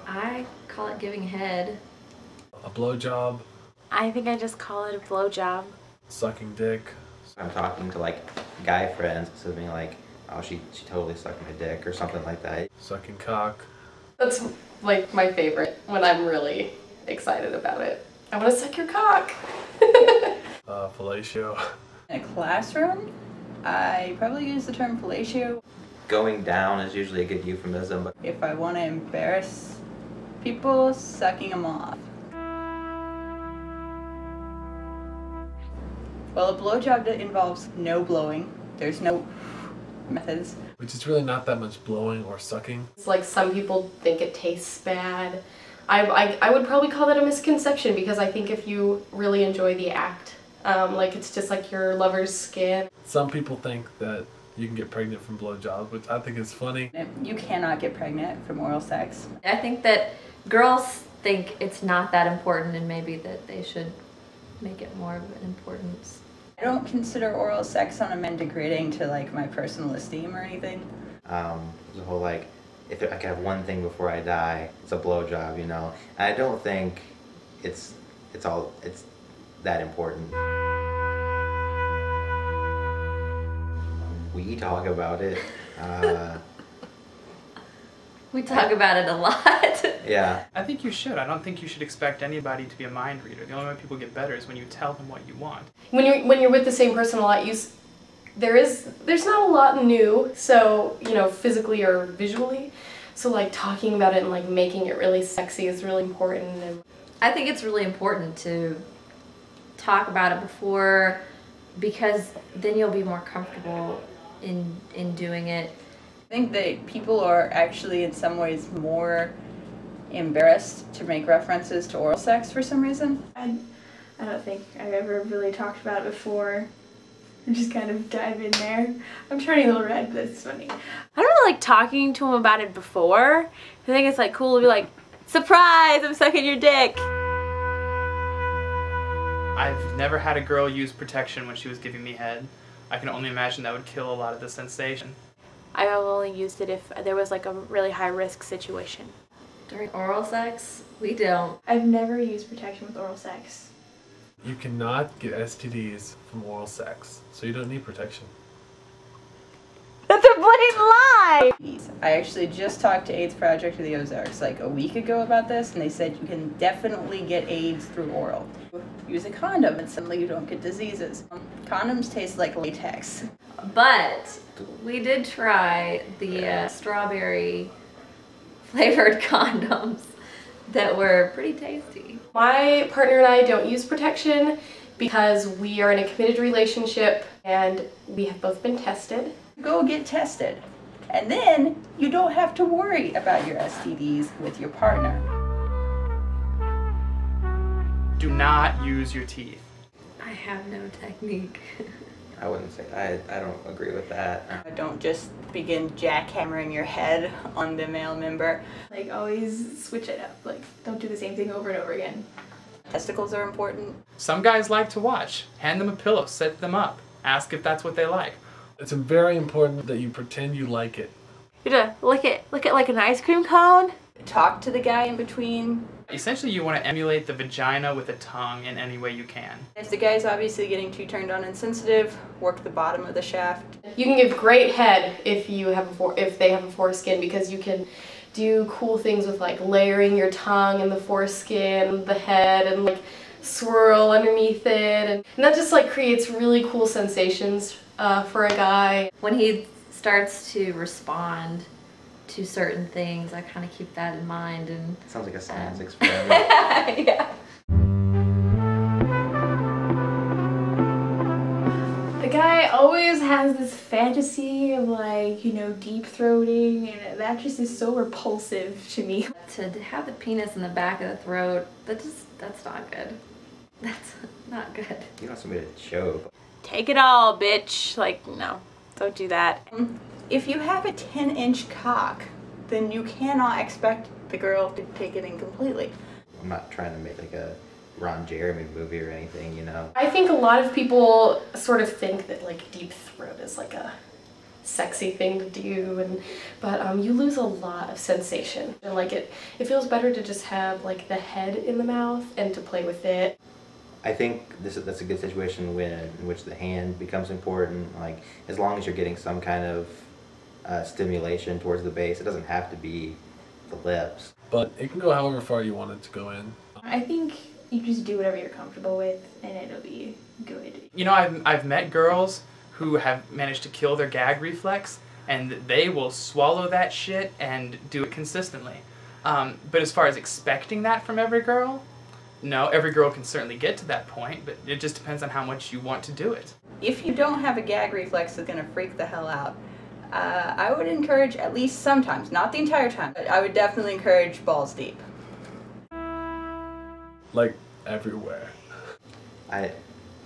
I call it giving head. A blowjob. I think I just call it a blowjob. Sucking dick. I'm talking to like guy friends, so being like, oh, she totally sucked my dick or something like that. Sucking cock. That's like my favorite when I'm really excited about it. I want to suck your cock. Fellatio. In a classroom, I probably use the term fellatio. Going down is usually a good euphemism, but If I want to embarrass people, sucking them off. Well, a blowjob that involves no blowing. There's no methods. Which is really not that much blowing or sucking. It's like some people think it tastes bad. I would probably call that a misconception because I think if you really enjoy the act, like it's just like your lover's skin. Some people think that you can get pregnant from blowjobs, which I think is funny. You cannot get pregnant from oral sex. I think that girls think it's not that important and maybe that they should make it more of an importance. I don't consider oral sex on a men degrading to like my personal esteem or anything. the whole like, if I could have one thing before I die, it's a blowjob, you know. And I don't think it's that important. We talk about it. We talk about it a lot. Yeah. I think you should. I don't think you should expect anybody to be a mind reader. The only way people get better is when you tell them what you want. When you're with the same person a lot, there's not a lot new, so physically or visually. So like talking about it and like making it really sexy is really important. And I think it's really important to talk about it before, because then you'll be more comfortable in doing it. I think that people are actually in some ways more embarrassed to make references to oral sex for some reason. I don't think I've ever really talked about it before. I just kind of dive in there. I'm turning a little red, but it's funny. I don't really like talking to him about it before. I think it's like cool to be like, surprise, I'm sucking your dick. I've never had a girl use protection when she was giving me head. I can only imagine that would kill a lot of the sensation. I've only used it if there was like a really high risk situation. During oral sex, we don't. I've never used protection with oral sex. You cannot get STDs from oral sex, so you don't need protection. That's a blatant lie! I actually just talked to AIDS Project of the Ozarks like a week ago about this, and they said you can definitely get AIDS through oral. Use a condom and suddenly you don't get diseases. Condoms taste like latex. But we did try the strawberry flavored condoms that were pretty tasty. my partner and I don't use protection because we are in a committed relationship and we have both been tested. Go get tested. And then you don't have to worry about your STDs with your partner. Do not use your teeth. I have no technique. I wouldn't say, I don't agree with that. Don't just begin jackhammering your head on the male member. Like, always switch it up. Like, don't do the same thing over and over again. Testicles are important. Some guys like to watch. Hand them a pillow, set them up. Ask if that's what they like. It's very important that you pretend you like it. You have to lick it like an ice cream cone. Talk to the guy in between. Essentially, you want to emulate the vagina with a tongue in any way you can. If the guy's obviously getting too turned on and sensitive, work the bottom of the shaft. You can give great head if they have a foreskin, because you can do cool things with like layering your tongue and the foreskin, the head, and like swirl underneath it, and that just like creates really cool sensations for a guy. When he starts to respond to certain things, I kind of keep that in mind. And Sounds like a science experiment. yeah. The guy always has this fantasy of like, deep throating, and that just is so repulsive to me. To have the penis in the back of the throat, that's not good. That's not good. You don't submit a show. Take it all, bitch. Like, no, don't do that. If you have a 10-inch cock, then you cannot expect the girl to take it in completely. I'm not trying to make like a Ron Jeremy movie or anything, you know. I think a lot of people sort of think that like deep throat is like a sexy thing to do, but you lose a lot of sensation, and like it feels better to just have like the head in the mouth and to play with it. I think that's a good situation in which the hand becomes important. Like, as long as you're getting some kind of stimulation towards the base, it doesn't have to be the lips. But it can go however far you want it to go in. I think you just do whatever you're comfortable with, and it'll be good. You know, I've met girls who have managed to kill their gag reflex, and they will swallow that shit and do it consistently. But as far as expecting that from every girl, no, every girl can certainly get to that point, but it just depends on how much you want to do it. If you don't have a gag reflex that's gonna freak the hell out, I would encourage, at least sometimes, not the entire time, but I would definitely encourage balls deep. Like, everywhere. I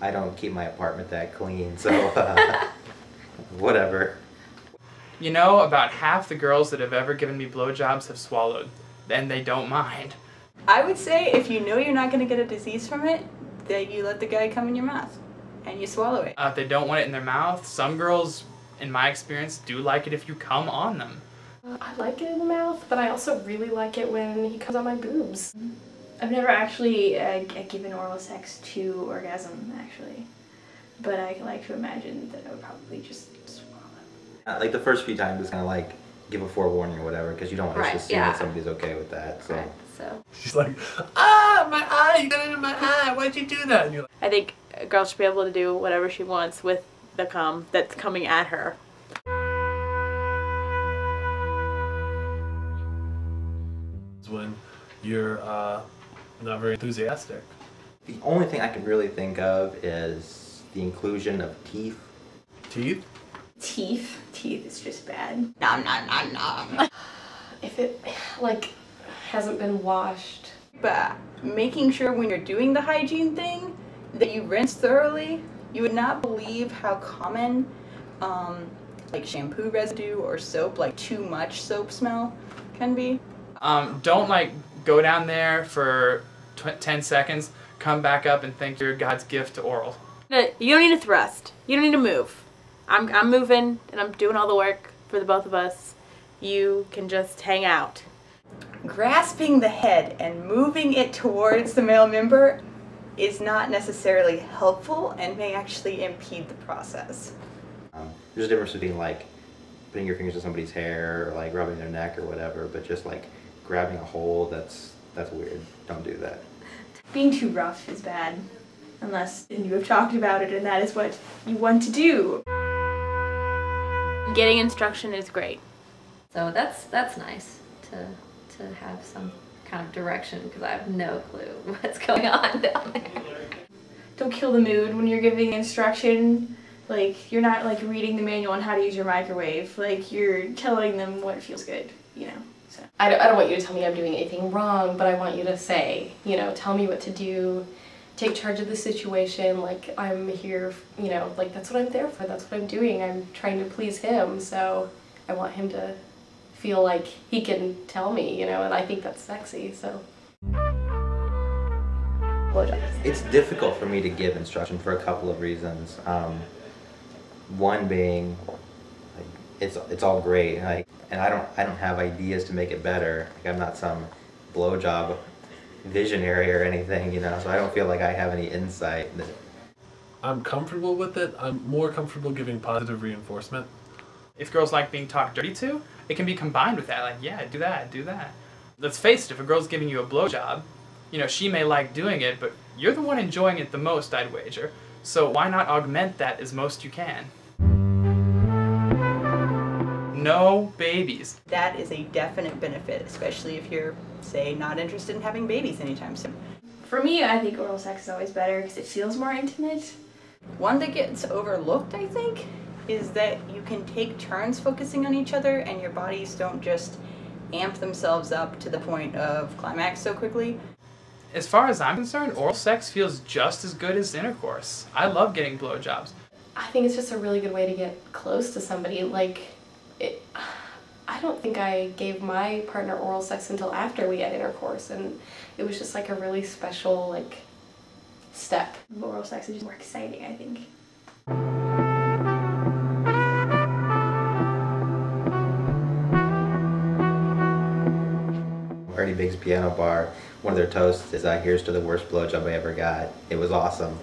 don't keep my apartment that clean, so whatever. You know, about half the girls that have ever given me blowjobs have swallowed, and they don't mind. I would say if you know you're not gonna get a disease from it, that you let the guy come in your mouth and you swallow it. If they don't want it in their mouth, some girls, in my experience, do like it if you come on them. I like it in the mouth, but I also really like it when he comes on my boobs. I've never actually given oral sex to orgasm, actually. But I like to imagine that I would probably just swallow. Like the first few times, it's kind of like give a forewarning or whatever, because you don't want to Right, just assume yeah. that somebody's okay with that. So. Right, so. She's like, ah, my eye, you got it in my eye, why'd you do that? And you're like, I think a girl should be able to do whatever she wants with the cum that's coming at her. when you're not very enthusiastic. The only thing I can really think of is the inclusion of teeth. Teeth? Teeth. Teeth is just bad. Nom nom nom nom. If it like hasn't been washed. But making sure when you're doing the hygiene thing that you rinse thoroughly, you would not believe how common like shampoo residue or soap, like too much soap smell can be. Don't like go down there for 10 seconds, come back up and think you're God's gift to oral. You don't need to thrust. You don't need to move. I'm moving and I'm doing all the work for the both of us. You can just hang out. Grasping the head and moving it towards the male member is not necessarily helpful and may actually impede the process. There's a difference between like putting your fingers in somebody's hair or like rubbing their neck or whatever, but just like grabbing a hole, that's weird. Don't do that. Being too rough is bad. Unless you have talked about it and that is what you want to do. Getting instruction is great. So that's nice to have some kind of direction, because I have no clue what's going on down there. Don't kill the mood when you're giving instruction. Like, you're not like reading the manual on how to use your microwave. Like, you're telling them what feels good, you know. So I don't want you to tell me I'm doing anything wrong, but I want you to say, you know, tell me what to do. Take charge of the situation. Like, I'm here, you know, like that's what I'm there for. That's what I'm doing. I'm trying to please him, so I want him to feel like he can tell me, you know, and I think that's sexy, so. It's difficult for me to give instruction for a couple of reasons. One being, like, it's all great, like, and I don't have ideas to make it better. Like, I'm not some blowjob visionary or anything, you know, so I don't feel like I have any insight. I'm comfortable with it. I'm more comfortable giving positive reinforcement. If girls like being talked dirty to, it can be combined with that. Like, yeah, do that, do that. Let's face it, if a girl's giving you a blowjob, you know, she may like doing it, but you're the one enjoying it the most, I'd wager. So why not augment that as most you can? No babies. That is a definite benefit, especially if you're, say, not interested in having babies anytime soon. for me, I think oral sex is always better because it feels more intimate. One that gets overlooked, I think, is that you can take turns focusing on each other and your bodies don't just amp themselves up to the point of climax so quickly. As far as I'm concerned, oral sex feels just as good as intercourse. I love getting blowjobs. I think it's just a really good way to get close to somebody. Like, I don't think I gave my partner oral sex until after we had intercourse, and it was just like a really special, like, step. Oral sex is just more exciting, I think. Ernie Big's Piano Bar, one of their toasts is here's to the worst blowjob I ever got. It was awesome.